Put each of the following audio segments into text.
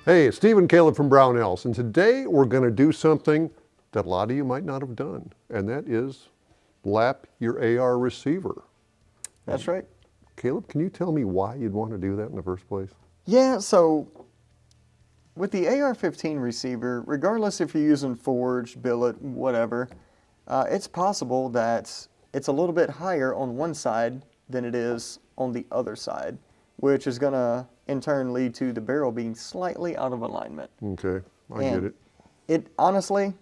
Hey, it's Steve and Caleb from Brownells, and today we're going to do something that a lot of you might not have done, and that is lap your AR receiver. That's right. Caleb, can you tell me why you'd want to do that in the first place? Yeah, so with the AR-15 receiver, regardless if you're using forged, billet, whatever, it's possible that it's a little bit higher on one side than it is on the other side, which is going to in turn lead to the barrel being slightly out of alignment. Okay, I get it. It honestly,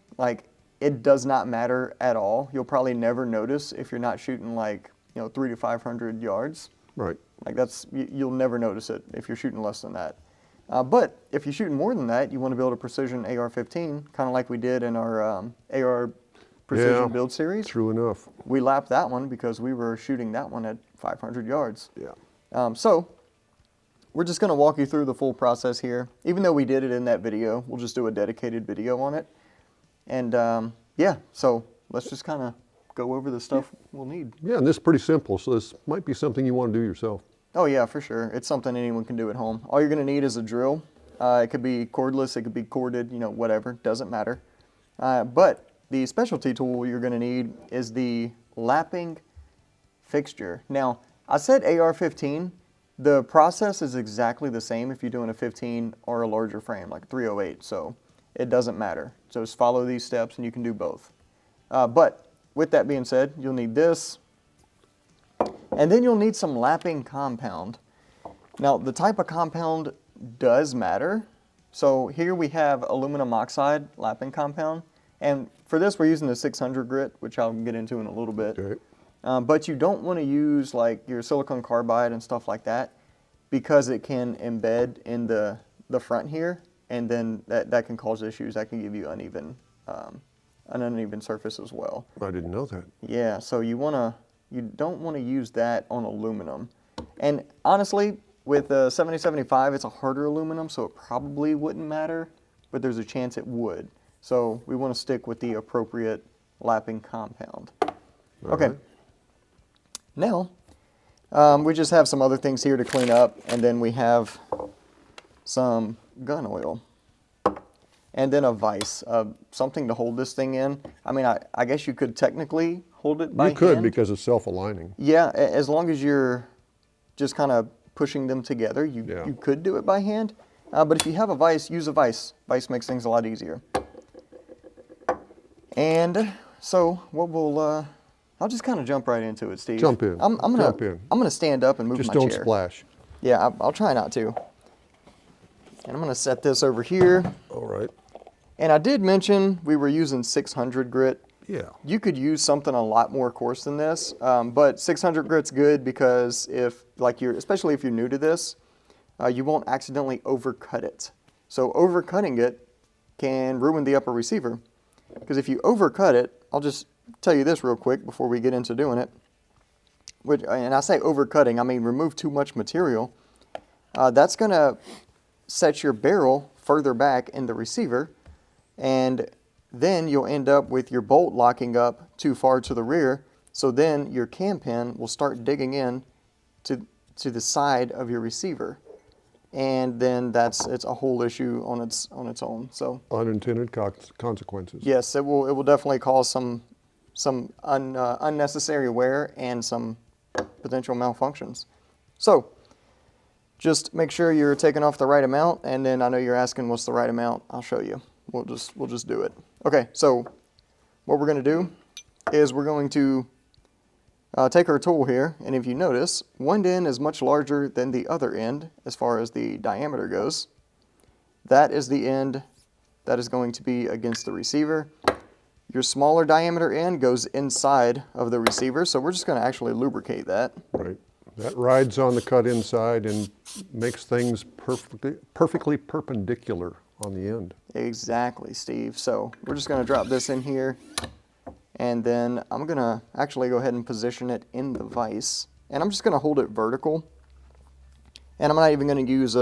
it does not matter at all. You'll probably never notice if you're not shooting 300 to 500 yards. Right. You'll never notice it if you're shooting less than that. But if you're shooting more than that, you want to build a precision AR-15, kind of like we did in our AR precision build series. True enough. We lapped that one because we were shooting that one at 500 yards. Yeah. So we're just going to walk you through the full process here. Even though we did it in that video, we'll just do a dedicated video on it. And yeah, so let's just kind of go over the stuff we'll need. Yeah, and this is pretty simple, so this might be something you want to do yourself. Oh yeah, for sure. It's something anyone can do at home. All you're going to need is a drill. It could be cordless, it could be corded, whatever, doesn't matter. But the specialty tool you're going to need is the lapping fixture. Now, I said AR-15. The process is exactly the same if you're doing a 15 or a larger frame, like 308, so it doesn't matter. So just follow these steps and you can do both. But with that being said, you'll need this, and then you'll need some lapping compound. Now, the type of compound does matter. So here we have aluminum oxide lapping compound, and for this we're using the 600 grit, which I'll get into in a little bit. Okay. But you don't want to use like your silicon carbide and stuff like that because it can embed in the front here, and then that can cause issues. That can give you an uneven surface as well. I didn't know that. Yeah, so you don't want to use that on aluminum. And honestly, with the 7075, it's a harder aluminum, so it probably wouldn't matter, but there's a chance it would. So we want to stick with the appropriate lapping compound. Okay. Right. Now, we just have some other things here to clean up, and then we have some gun oil. And then a vise, something to hold this thing in. I mean, I guess you could technically hold it by hand. You could, because it's self-aligning. Yeah, as long as you're just kind of pushing them together, you could do it by hand. But if you have a vise, use a vise. Vise makes things a lot easier. And so what we'll, I'll just kind of jump right into it, Steve. Jump in. I'm gonna stand up and move my chair. Just don't splash. Yeah, I'll try not to. And I'm gonna set this over here. All right. And I did mention we were using 600 grit. Yeah. You could use something a lot more coarse than this, but 600 grit's good because especially if you're new to this, you won't accidentally overcut it. So overcutting it can ruin the upper receiver. Because if you overcut it, I'll just tell you this real quick before we get into doing it. And I say overcutting, I mean remove too much material. That's going to set your barrel further back in the receiver, and then you'll end up with your bolt locking up too far to the rear, so then your cam pin will start digging in to the side of your receiver, and then it's a whole issue on its own. So Unintended consequences. yes, it will definitely cause some unnecessary wear and some potential malfunctions. So just make sure you're taking off the right amount, and then I know you're asking what's the right amount. I'll show you. We'll just do it. Okay, so what we're going to do is we're going to take our tool here, and if you notice, one end is much larger than the other end as far as the diameter goes. That is the end that is going to be against the receiver. Your smaller diameter end goes inside of the receiver, so we're just going to actually lubricate that. Right. That rides on the cut inside and makes things perfectly perpendicular on the end. Exactly, Steve. So we're just going to drop this in here, and then I'm going to actually go ahead and position it in the vise, and I'm just going to hold it vertical, and I'm not even going to use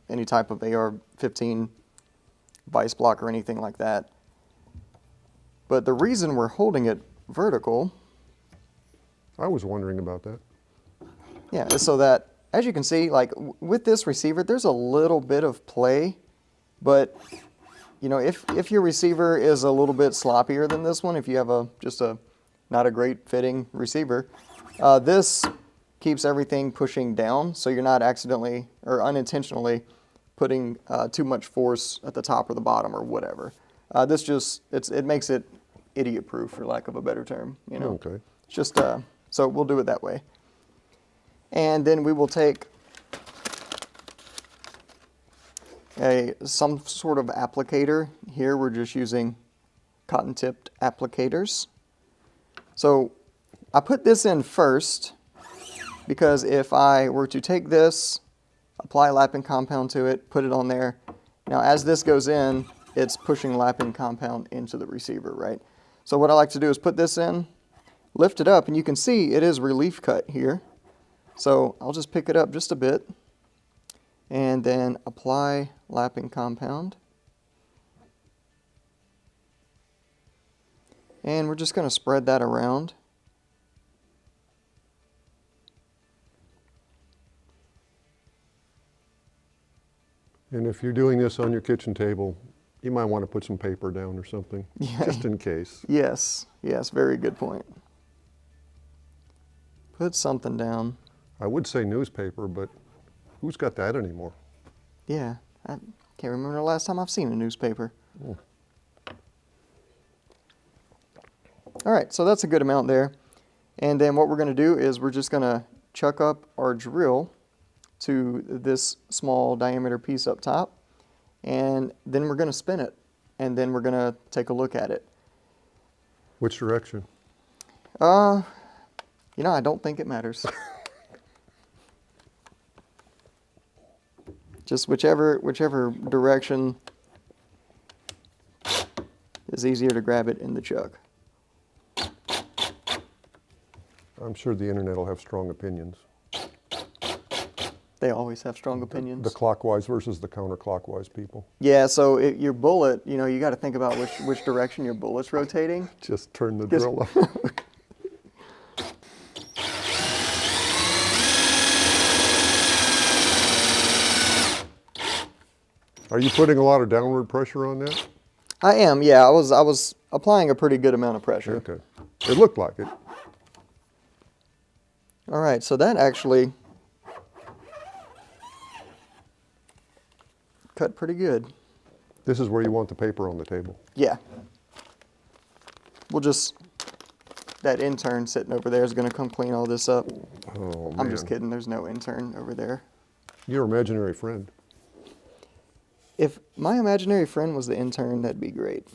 any type of AR-15 vise block or anything like that. But the reason we're holding it vertical, I was wondering about that. yeah, is so that, as you can see, like with this receiver, there's a little bit of play But you know, if your receiver is a little bit sloppier than this one, if you have just a not a great fitting receiver, this keeps everything pushing down, so you're not accidentally or unintentionally putting too much force at the top or the bottom or whatever. This just it makes it idiot proof, for lack of a better term. You know, Okay. it's just so we'll do it that way. And then we will take some sort of applicator. Here we're just using cotton tipped applicators. So I put this in first because if I were to take this, apply lapping compound to it, put it on there, now as this goes in, it's pushing lapping compound into the receiver, right? So what I like to do is put this in, lift it up, and you can see it is relief cut here. So I'll just pick it up just a bit and then apply lapping compound. And we're just going to spread that around. And if you're doing this on your kitchen table, you might want to put some paper down or something, Yeah. just in case. Yes, very good point. Put something down. I would say newspaper, but who's got that anymore? Yeah, I can't remember the last time I've seen a newspaper. Oh. All right, so that's a good amount there. And then what we're going to do is we're just going to chuck up our drill to this small diameter piece up top, and then we're going to spin it, and then we're going to take a look at it. Which direction? You know, I don't think it matters. Just whichever direction is easier to grab it in the chuck. I'm sure the internet will have strong opinions. They always have strong opinions. The clockwise versus the counterclockwise people. Yeah, so your bullet, you know, you got to think about which direction your bullet's rotating. Just turn the drill up. Are you putting a lot of downward pressure on that? I am, yeah. I was applying a pretty good amount of pressure. Okay. It looked like it. All right, so that actually cut pretty good. This is where you want the paper on the table. Yeah. We'll just, that intern sitting over there is going to come clean all this up. Oh, man. I'm just kidding. There's no intern over there. Your imaginary friend. If my imaginary friend was the intern, that'd be great.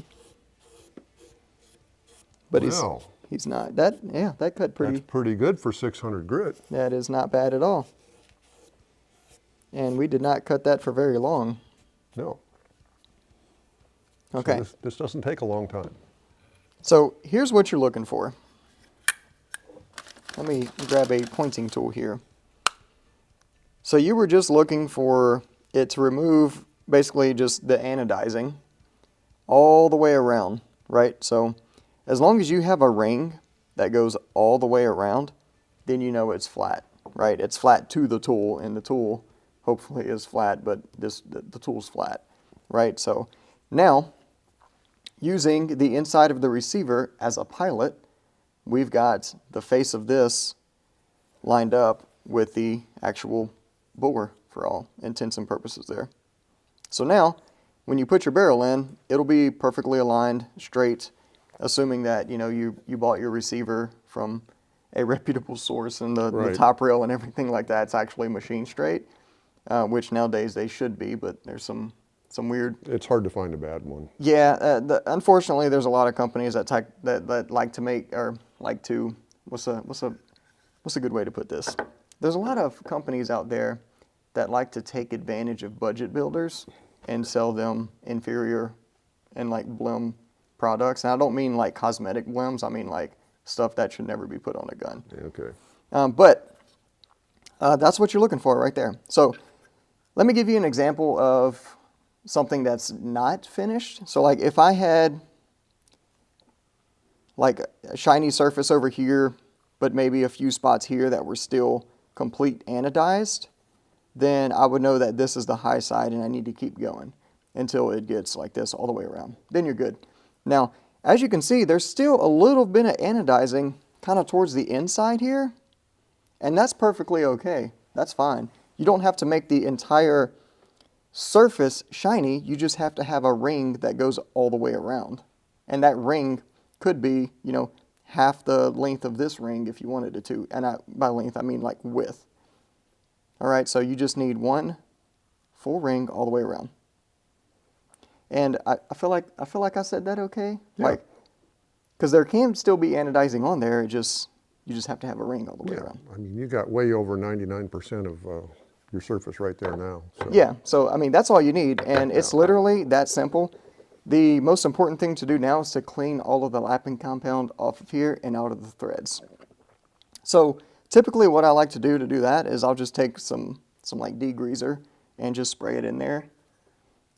But Wow. he's not. That cut pretty. That's pretty good for 600 grit. That is not bad at all. And we did not cut that for very long. No. Okay. So this doesn't take a long time. So here's what you're looking for. Let me grab a pointing tool here. So you were just looking for it to remove basically just the anodizing all the way around, right? So as long as you have a ring that goes all the way around, then you know it's flat, right? It's flat to the tool, and the tool hopefully is flat, but the tool's flat, right? So now, using the inside of the receiver as a pilot, we've got the face of this lined up with the actual bore for all intents and purposes there. So now, when you put your barrel in, it'll be perfectly aligned, straight, assuming that you bought your receiver from a reputable source and the Right. top rail and everything like that's actually machine straight, which nowadays they should be, but there's some weird. It's hard to find a bad one. Yeah, unfortunately, there's a lot of companies that like to make or like to what's a good way to put this? There's a lot of companies out there that like to take advantage of budget builders and sell them inferior and like blim products. And I don't mean like cosmetic blims. I mean like stuff that should never be put on a gun. Okay. But that's what you're looking for right there. So let me give you an example of something that's not finished. So like if I had like a shiny surface over here, but maybe a few spots here that were still complete anodized, then I would know that this is the high side and I need to keep going. until it gets like this all the way around. Then you're good. Now, as you can see, there's still a little bit of anodizing kind of towards the inside here, and that's perfectly okay. That's fine. You don't have to make the entire surface shiny. You just have to have a ring that goes all the way around. And that ring could be, you know, half the length of this ring if you wanted it to. And by length, I mean like width. All right, so you just need one full ring all the way around. And I feel like I said that okay? Yeah. Like, because there can still be anodizing on there. You just have to have a ring all the way around. I mean, you got way over 99% of your surface right there now. So. Yeah, so I mean, that's all you need, and it's literally that simple. The most important thing to do now is to clean all of the lapping compound off of here and out of the threads. So typically what I like to do that is I'll just take some like degreaser and just spray it in there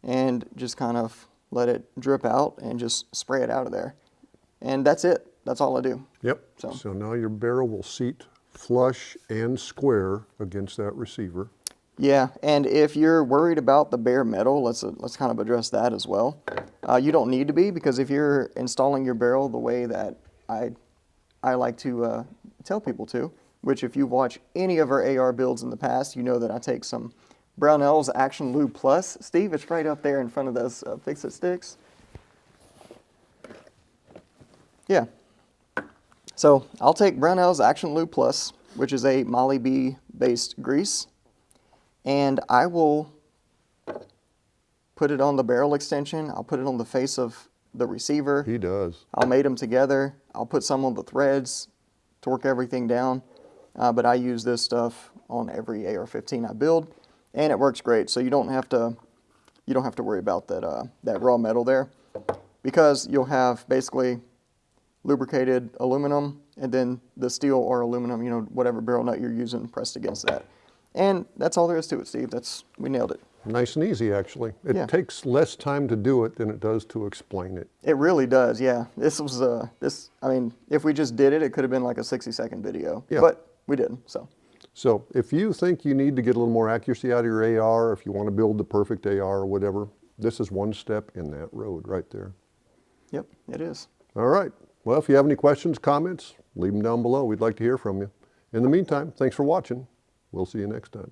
and just kind of let it drip out and just spray it out of there. And that's it. That's all I do. Yep. So now your barrel will seat flush and square against that receiver. Yeah, and if you're worried about the bare metal, let's kind of address that as well. You don't need to be, because if you're installing your barrel the way that I like to tell people to, which if you watch any of our AR builds in the past, you know that I take some Brownells Action Lube Plus. Steve, it's right up there in front of those Fix-It sticks. Yeah. So I'll take Brownells Action Lube Plus, which is a Molly B based grease, and I will put it on the barrel extension. I'll put it on the face of the receiver. He does. I'll mate them together. I'll put some on the threads, torque everything down. But I use this stuff on every AR-15 I build, and it works great. So you don't have to worry about that raw metal there, because you'll have basically lubricated aluminum, and then the steel or aluminum, you know, whatever barrel nut you're using, pressed against that. And that's all there is to it, Steve. We nailed it. Nice and easy, actually. It takes less time to do it than it does to explain it. It really does, yeah. This was, I mean, if we just did it, it could have been like a 60-second video. Yeah. But we didn't, so. So if you think you need to get a little more accuracy out of your AR, if you want to build the perfect AR or whatever, this is one step in that road right there. Yep, it is. All right. Well, if you have any questions, comments, leave them down below. We'd like to hear from you. In the meantime, thanks for watching. We'll see you next time.